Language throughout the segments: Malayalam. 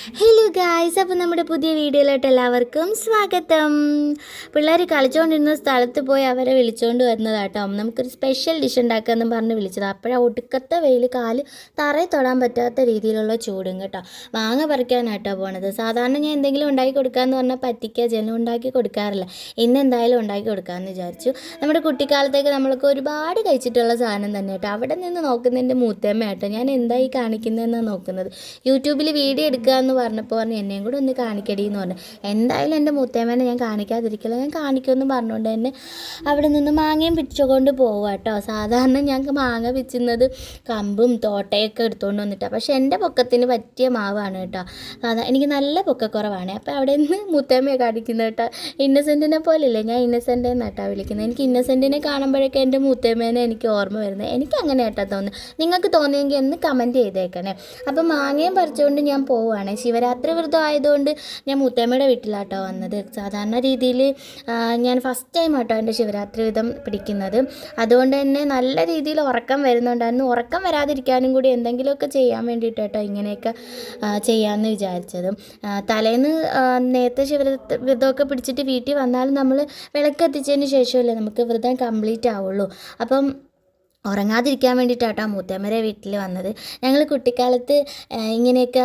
ഹലോ ഗായ്സ്, അപ്പോൾ നമ്മുടെ പുതിയ വീഡിയോയിലോട്ട് എല്ലാവർക്കും സ്വാഗതം. പിള്ളേർ കളിച്ചുകൊണ്ടിരുന്ന സ്ഥലത്ത് പോയി അവരെ വിളിച്ചുകൊണ്ട് വരുന്നതാട്ടോ. നമുക്കൊരു സ്പെഷ്യൽ ഡിഷ് ഉണ്ടാക്കാമെന്ന് പറഞ്ഞ് വിളിച്ചത്. അപ്പോഴാണ് ഒടുക്കത്തെ വെയിൽ, കാല് തറയിൽ തൊടാൻ പറ്റാത്ത രീതിയിലുള്ള ചൂടും കേട്ടോ. മാങ്ങ പറിക്കാനായിട്ടോ പോണത്. സാധാരണ ഞാൻ എന്തെങ്കിലും ഉണ്ടാക്കി കൊടുക്കാമെന്ന് പറഞ്ഞാൽ പറ്റിക്കുക ജനം ഉണ്ടാക്കി കൊടുക്കാറില്ല. ഇന്ന് എന്തായാലും ഉണ്ടാക്കി കൊടുക്കാമെന്ന് വിചാരിച്ചു. നമ്മുടെ കുട്ടിക്കാലത്തേക്ക് നമ്മൾക്ക് ഒരുപാട് കഴിച്ചിട്ടുള്ള സാധനം തന്നെ കേട്ടോ. അവിടെ നിന്ന് നോക്കുന്നതിൻ്റെ മൂത്തേമ്മയാട്ടോ. ഞാൻ എന്തായി കാണിക്കുന്നതെന്നാണ് നോക്കുന്നത്. യൂട്യൂബിൽ വീഡിയോ എടുക്കുക എന്ന് പറഞ്ഞപ്പോൾ പറഞ്ഞു എന്നെയും കൂടെ ഒന്ന് കാണിക്കടി എന്ന് പറഞ്ഞു. എന്തായാലും എൻ്റെ മുത്തേമ്മേനെ ഞാൻ കാണിക്കാതിരിക്കില്ല, ഞാൻ കാണിക്കുമെന്ന് പറഞ്ഞുകൊണ്ട് തന്നെ അവിടെ നിന്ന് മാങ്ങയും പിടിച്ചുകൊണ്ട് പോവുക കേട്ടോ. സാധാരണ ഞങ്ങൾക്ക് മാങ്ങ പിച്ചുന്നത് കമ്പും തോട്ടയൊക്കെ എടുത്തുകൊണ്ട് വന്നിട്ടാണ്. പക്ഷേ എൻ്റെ പൊക്കത്തിന് പറ്റിയ മാവാണ് കേട്ടോ. എനിക്ക് നല്ല പൊക്കക്കുറവാണ്. അപ്പോൾ അവിടെ നിന്ന് മുത്തേമ്മയെ കാണിക്കുന്നത് കേട്ടോ. ഇന്നസെൻറ്റിനെ പോലെയില്ലേ, ഞാൻ ഇന്നസെൻ്റ് എന്നാട്ടോ വിളിക്കുന്നത്. എനിക്ക് ഇന്നസെൻറ്റിനെ കാണുമ്പോഴൊക്കെ എൻ്റെ മുത്തേമ്മേനെ എനിക്ക് ഓർമ്മ വരുന്നത്. എനിക്ക് അങ്ങനെ കേട്ടോ തോന്നുന്നത്. നിങ്ങൾക്ക് തോന്നിയെങ്കിൽ ഒന്ന് കമൻറ്റ് ചെയ്തേക്കണേ. അപ്പം മാങ്ങയും പറിച്ചുകൊണ്ട് ഞാൻ പോവുകയാണ്. ശിവരാത്രി വ്രതം ആയതുകൊണ്ട് ഞാൻ മുത്തേമ്മയുടെ വീട്ടിലാട്ടോ വന്നത്. സാധാരണ രീതിയിൽ ഞാൻ ഫസ്റ്റ് ടൈം ആട്ടോ എൻ്റെ ശിവരാത്രി വ്രതം പിടിക്കുന്നത്. അതുകൊണ്ട് തന്നെ നല്ല രീതിയിൽ ഉറക്കം വരുന്നുണ്ടായിരുന്നു. ഉറക്കം വരാതിരിക്കാനും കൂടി എന്തെങ്കിലുമൊക്കെ ചെയ്യാൻ വേണ്ടിയിട്ട് കേട്ടോ ഇങ്ങനെയൊക്കെ ചെയ്യാമെന്ന് വിചാരിച്ചത്. തലേന്ന് നേരത്തെ വ്രതമൊക്കെ പിടിച്ചിട്ട് വീട്ടിൽ വന്നാലും നമ്മൾ വിളക്കെത്തിച്ചതിന് ശേഷമല്ലേ നമുക്ക് വ്രതം കംപ്ലീറ്റ് ആവുള്ളൂ. അപ്പം ഉറങ്ങാതിരിക്കാൻ വേണ്ടിയിട്ടാട്ടോ മൂത്തേമ്മരെ വീട്ടിൽ വന്നത്. ഞങ്ങൾ കുട്ടിക്കാലത്ത് ഇങ്ങനെയൊക്കെ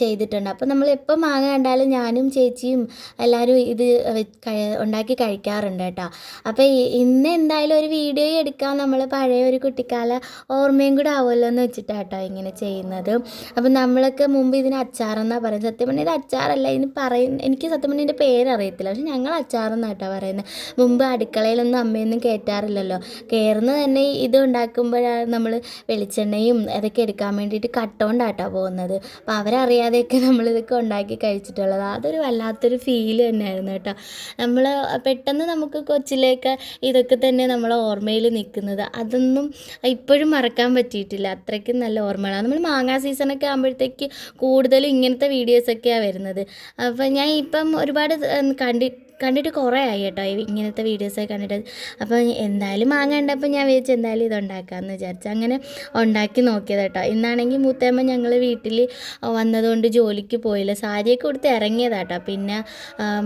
ചെയ്തിട്ടുണ്ട്. അപ്പോൾ നമ്മൾ എപ്പോൾ മാങ്ങ കണ്ടാലും ഞാനും ചേച്ചിയും എല്ലാവരും ഇത് ഉണ്ടാക്കി കഴിക്കാറുണ്ട് കേട്ടോ. അപ്പോൾ ഇന്ന് എന്തായാലും ഒരു വീഡിയോ എടുക്കാൻ നമ്മൾ പഴയ ഒരു കുട്ടിക്കാല ഓർമ്മയും കൂടെ ആവുമല്ലോ എന്ന് വെച്ചിട്ടാട്ടോ ഇങ്ങനെ ചെയ്യുന്നത്. അപ്പോൾ നമ്മളൊക്കെ മുമ്പ് ഇതിന് അച്ചാറെന്നാണ് പറയുന്നത്. സത്യം പറഞ്ഞാൽ ഇത് അച്ചാറല്ല, എനിക്ക് സത്യം പറഞ്ഞാൽ ഇതിൻ്റെ പേരറിയത്തില്ല. പക്ഷെ ഞങ്ങൾ അച്ചാറെന്നാട്ടോ പറയുന്നത്. മുമ്പ് അടുക്കളയിലൊന്നും അമ്മയൊന്നും കയറ്റാറില്ലല്ലോ. കയറുന്നത് തന്നെ ഇത് ഉണ്ടാക്കുമ്പോഴാണ് നമ്മൾ വെളിച്ചെണ്ണയും അതൊക്കെ എടുക്കാൻ വേണ്ടിയിട്ട് കട്ടോണ്ടാട്ടോ പോകുന്നത്. അപ്പോൾ അവരറിയാതെയൊക്കെ നമ്മളിതൊക്കെ ഉണ്ടാക്കി കഴിച്ചിട്ടുള്ളത്. അതൊരു വല്ലാത്തൊരു ഫീൽ തന്നെയായിരുന്നു കേട്ടോ. നമ്മൾ പെട്ടെന്ന് നമുക്ക് കൊച്ചിലേക്ക് ഇതൊക്കെ തന്നെ നമ്മളെ ഓർമ്മയിൽ നിൽക്കുന്നത്. അതൊന്നും ഇപ്പോഴും മറക്കാൻ പറ്റിയിട്ടില്ല. അത്രയ്ക്കും നല്ല ഓർമ്മകളാണ്. നമ്മൾ മാങ്ങാ സീസണൊക്കെ ആകുമ്പോഴത്തേക്ക് കൂടുതലും ഇങ്ങനത്തെ വീഡിയോസൊക്കെയാണ് വരുന്നത്. അപ്പോൾ ഞാൻ ഇപ്പം ഒരുപാട് കണ്ടിട്ട് കുറേ ആയി കേട്ടോ ഇങ്ങനത്തെ വീഡിയോസൊക്കെ കണ്ടിട്ട്. അപ്പോൾ എന്തായാലും മാങ്ങ ഉണ്ടപ്പോൾ ഞാൻ വിചാരിച്ചു എന്തായാലും ഇതുണ്ടാക്കാമെന്ന് വിചാരിച്ചു. അങ്ങനെ ഉണ്ടാക്കി നോക്കിയത് കേട്ടോ. ഇന്നാണെങ്കിൽ മൂത്തേമ്മ ഞങ്ങൾ വീട്ടിൽ വന്നതുകൊണ്ട് ജോലിക്ക് പോയില്ല. സാരിയൊക്കെ കൊടുത്ത് ഇറങ്ങിയതാട്ടോ. പിന്നെ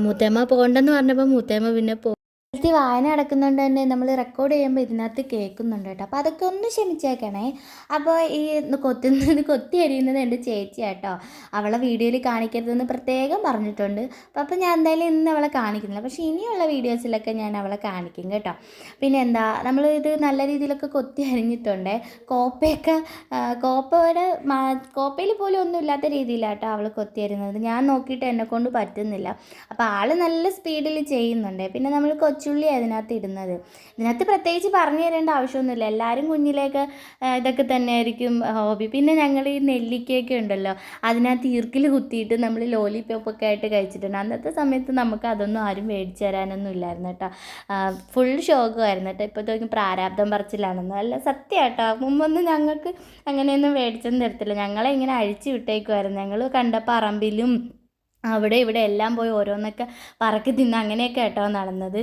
മൂത്തേമ്മ പോകണ്ടെന്ന് പറഞ്ഞപ്പോൾ മൂത്തേമ്മ പിന്നെ വായന നടക്കുന്നുണ്ട് തന്നെ നമ്മൾ റെക്കോർഡ് ചെയ്യുമ്പോൾ ഇതിനകത്ത് കേൾക്കുന്നുണ്ട് കേട്ടോ. അപ്പോൾ അതൊക്കെ ഒന്ന് ക്ഷമിച്ചേക്കണേ. അപ്പോൾ ഈ കൊത്തി അരിയുന്നത് എൻ്റെ ചേച്ചിയാട്ടോ. അവളെ വീഡിയോയിൽ കാണിക്കരുതെന്ന് പ്രത്യേകം പറഞ്ഞിട്ടുണ്ട്. അപ്പോൾ ഞാൻ എന്തായാലും ഇന്ന് അവളെ കാണിക്കുന്നില്ല. പക്ഷേ ഇനിയുള്ള വീഡിയോസിലൊക്കെ ഞാൻ അവളെ കാണിക്കും കേട്ടോ. പിന്നെ എന്താ, നമ്മൾ ഇത് നല്ല രീതിയിലൊക്കെ കൊത്തി അരിഞ്ഞിട്ടുണ്ട്. കോപ്പയിൽ പോലും ഒന്നും ഇല്ലാത്ത രീതിയിലാട്ടോ അവൾ കൊത്തി അരിയുന്നത്. ഞാൻ നോക്കിയിട്ട് എന്നെക്കൊണ്ട് പറ്റുന്നില്ല. അപ്പോൾ ആൾ നല്ല സ്പീഡിൽ ചെയ്യുന്നുണ്ട്. പിന്നെ നമ്മൾ കൊച്ചുള്ളി അതിനകത്ത് ഇടുന്നത്. ഇതിനകത്ത് പ്രത്യേകിച്ച് പറഞ്ഞു തരേണ്ട ആവശ്യമൊന്നുമില്ല. എല്ലാവരും കുഞ്ഞിലേക്ക് ഇതൊക്കെ തന്നെയായിരിക്കും ഹോബി. പിന്നെ ഞങ്ങൾ ഈ നെല്ലിക്കയൊക്കെ ഉണ്ടല്ലോ, അതിനകത്ത് ഈർക്കിൽ കുത്തിയിട്ട് നമ്മൾ ലോലിപോപ്പൊക്കെ ആയിട്ട് കഴിച്ചിട്ടുണ്ട്. അന്നത്തെ സമയത്ത് നമുക്ക് അതൊന്നും ആരും മേടിച്ച് തരാനൊന്നും ഇല്ലായിരുന്നു കേട്ടോ. ഫുൾ ശോകമായിരുന്നു കേട്ടോ. ഇപ്പോഴത്തേക്കും പ്രാരാബ്ദം പറച്ചിലാണെന്ന്. അല്ല, സത്യം കേട്ടോ. മുമ്പൊന്നും ഞങ്ങൾക്ക് അങ്ങനെയൊന്നും മേടിച്ചൊന്നും തരത്തില്ല. ഞങ്ങളെ ഇങ്ങനെ അഴിച്ചു വിട്ടേക്കുമായിരുന്നു. ഞങ്ങൾ കണ്ട പറമ്പിലും അവിടെ ഇവിടെ എല്ലാം പോയി ഓരോന്നൊക്കെ പറക്കി തിന്ന് അങ്ങനെയൊക്കെ കേട്ടോ നടന്നത്.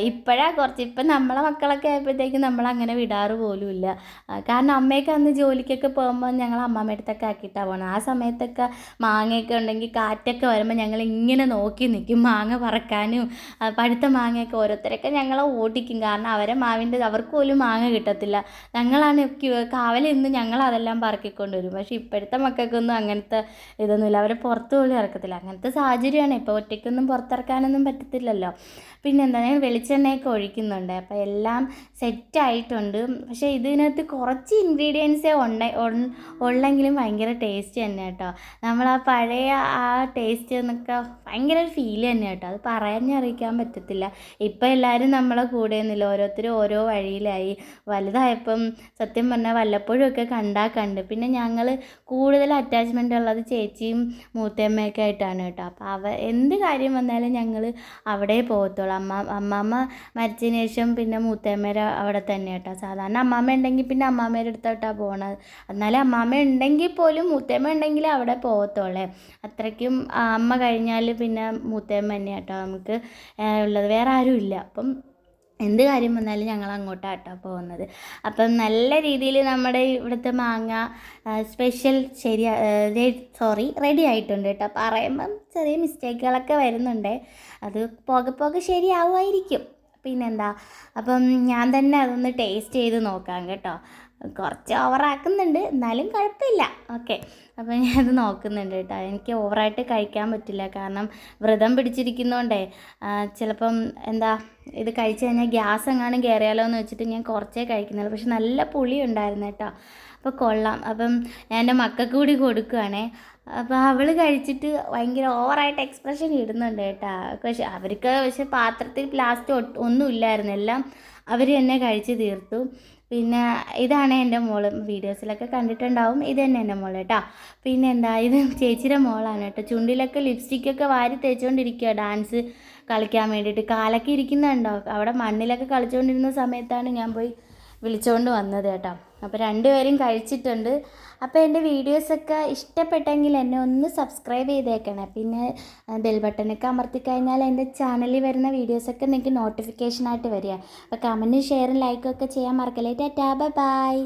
ഇപ്പം നമ്മളെ മക്കളൊക്കെ ആയപ്പോഴത്തേക്കും നമ്മളങ്ങനെ വിടാറ് പോലും ഇല്ല. കാരണം അമ്മയൊക്കെ അന്ന് ജോലിക്കൊക്കെ പോകുമ്പോൾ ഞങ്ങൾ അമ്മമ്മയുടെ അടുത്തൊക്കെ ആക്കിയിട്ടാണ് പോകണം. ആ സമയത്തൊക്കെ മാങ്ങയൊക്കെ ഉണ്ടെങ്കിൽ കാറ്റൊക്കെ വരുമ്പോൾ ഞങ്ങൾ ഇങ്ങനെ നോക്കി നിൽക്കും മാങ്ങ പറക്കാനും. പഴുത്ത മാങ്ങയൊക്കെ ഓരോരുത്തരൊക്കെ ഞങ്ങളെ ഓടിക്കും. കാരണം അവർക്ക് പോലും മാങ്ങ കിട്ടത്തില്ല. ഞങ്ങളാണ് കാവലിന്ന് ഞങ്ങൾ അതെല്ലാം പറക്കിക്കൊണ്ട് വരും. പക്ഷേ ഇപ്പോഴത്തെ മക്കൾക്കൊന്നും അങ്ങനത്തെ ഇതൊന്നുമില്ല. അവരെ പുറത്ത് പോലും ഇറക്കത്തില്ല. അങ്ങനത്തെ സാഹചര്യമാണ്. ഇപ്പോൾ ഒറ്റയ്ക്കൊന്നും പുറത്തിറക്കാനൊന്നും പറ്റത്തില്ലല്ലോ. പിന്നെന്താ, ഞാൻ വെളിച്ചെണ്ണയൊക്കെ ഒഴിക്കുന്നുണ്ട്. അപ്പോൾ എല്ലാം സെറ്റായിട്ടുണ്ട്. പക്ഷേ ഇതിനകത്ത് കുറച്ച് ഇൻഗ്രീഡിയൻസേ ഉള്ളെങ്കിലും ഭയങ്കര ടേസ്റ്റ് തന്നെ കേട്ടോ. നമ്മൾ ആ പഴയ ആ ടേസ്റ്റ് എന്നൊക്കെ ഭയങ്കര ഒരു ഫീൽ തന്നെ കേട്ടോ. അത് പറഞ്ഞറിയിക്കാൻ പറ്റത്തില്ല. ഇപ്പം എല്ലാവരും നമ്മളെ കൂടെയൊന്നുമില്ല. ഓരോരുത്തരും ഓരോ വഴിയിലായി. വലുതായപ്പം സത്യം പറഞ്ഞാൽ വല്ലപ്പോഴും ഒക്കെ കണ്ട്. പിന്നെ ഞങ്ങൾ കൂടുതൽ അറ്റാച്ച്മെൻ്റ് ഉള്ളത് ചേച്ചിയും മൂത്തേമ്മയൊക്കെ ആയിട്ടാണ് കേട്ടോ. അപ്പോൾ എന്ത് കാര്യം വന്നാലും ഞങ്ങൾ അവിടെ പോകത്തുള്ളൂ. അമ്മാമ്മ മരിച്ചതിന് ശേഷം പിന്നെ മൂത്തേമ്മേരെ അവിടെ തന്നെ കേട്ടോ. സാധാരണ അമ്മാമ്മ ഉണ്ടെങ്കിൽ പിന്നെ അമ്മാമ്മേരെ അടുത്തോട്ടാണ് പോകണത്. എന്നാലും അമ്മാമ്മ ഉണ്ടെങ്കിൽ പോലും മൂത്തേമ്മ ഉണ്ടെങ്കിൽ അവിടെ പോകത്തുള്ളേ. അത്രയ്ക്കും അമ്മ കഴിഞ്ഞാൽ പിന്നെ മൂത്തേമ്മ തന്നെ കേട്ടോ നമുക്ക് ഉള്ളത്. വേറെ ആരും ഇല്ല. അപ്പം എന്ത് കാര്യം വന്നാലും ഞങ്ങൾ അങ്ങോട്ടാട്ടോ പോകുന്നത്. അപ്പം നല്ല രീതിയിൽ നമ്മുടെ ഇവിടുത്തെ മാങ്ങ സ്പെഷ്യൽ റെഡി ആയിട്ടുണ്ട് കേട്ടോ. പറയുമ്പം ചെറിയ മിസ്റ്റേക്കുകളൊക്കെ വരുന്നുണ്ട്, അത് പോകെ പോകെ ശരിയാവുമായിരിക്കും. പിന്നെന്താ, അപ്പം ഞാൻ തന്നെ അതൊന്ന് ടേസ്റ്റ് ചെയ്ത് നോക്കാം കേട്ടോ. കുറച്ച് ഓവറാക്കുന്നുണ്ട്, എന്നാലും കുഴപ്പമില്ല. ഓക്കെ, അപ്പം ഞാനത് നോക്കുന്നുണ്ട് കേട്ടോ. എനിക്ക് ഓവറായിട്ട് കഴിക്കാൻ പറ്റില്ല, കാരണം വ്രതം പിടിച്ചിരിക്കുന്നതുകൊണ്ടേ ചിലപ്പം എന്താ ഇത് കഴിച്ച് കഴിഞ്ഞാൽ ഗ്യാസ് എങ്ങാനും കയറിയാലോ എന്ന് വെച്ചിട്ട് ഞാൻ കുറച്ചേ കഴിക്കുന്നുള്ളൂ. പക്ഷെ നല്ല പുളി ഉണ്ടായിരുന്നു കേട്ടോ, അപ്പോൾ കൊള്ളാം. അപ്പം ഞാൻ എൻ്റെ മക്കൾക്ക് കൂടി കൊടുക്കുകയാണേ. അപ്പോൾ അവൾ കഴിച്ചിട്ട് ഭയങ്കര ഓവറായിട്ട് എക്സ്പ്രഷൻ ഇടുന്നുണ്ട് കേട്ടോ. പക്ഷെ പാത്രത്തിൽ ലാസ്റ്റ് ഒന്നും ഇല്ലായിരുന്നു, എല്ലാം അവർ തന്നെ കഴിച്ച് തീർത്തു. പിന്നെ ഇതാണ് എൻ്റെ മോള്, വീഡിയോസിലൊക്കെ കണ്ടിട്ടുണ്ടാവും. ഇത് തന്നെ എൻ്റെ മോള് കേട്ടോ. പിന്നെ എന്താ, ഇത് ചേച്ചിയുടെ മോളാണ് കേട്ടോ. ചുണ്ടിലൊക്കെ ലിപ്സ്റ്റിക്കൊക്കെ വാരി തേച്ചുകൊണ്ടിരിക്കുക ഡാൻസ് കളിക്കാൻ വേണ്ടിയിട്ട്. കാലൊക്കെ ഇരിക്കുന്നുണ്ടോ, അവിടെ മണ്ണിലൊക്കെ കളിച്ചുകൊണ്ടിരുന്ന സമയത്താണ് ഞാൻ പോയി വിളിച്ചുകൊണ്ട് വന്നത് കേട്ടോ. അപ്പോൾ രണ്ടുപേരും കഴിച്ചിട്ടുണ്ട്. അപ്പോൾ എൻ്റെ വീഡിയോസൊക്കെ ഇഷ്ടപ്പെട്ടെങ്കിൽ എന്നെ ഒന്ന് സബ്സ്ക്രൈബ് ചെയ്തേക്കണേ. പിന്നെ ബെൽ ബട്ടനൊക്കെ അമർത്തിക്കഴിഞ്ഞാൽ എൻ്റെ ചാനലിൽ വരുന്ന വീഡിയോസൊക്കെ നിങ്ങൾക്ക് നോട്ടിഫിക്കേഷനായിട്ട് വരിക. അപ്പോൾ കമൻറ്റും ഷെയറും ലൈക്കും ഒക്കെ ചെയ്യാൻ മറക്കല്ലേ. Tata, bye bye.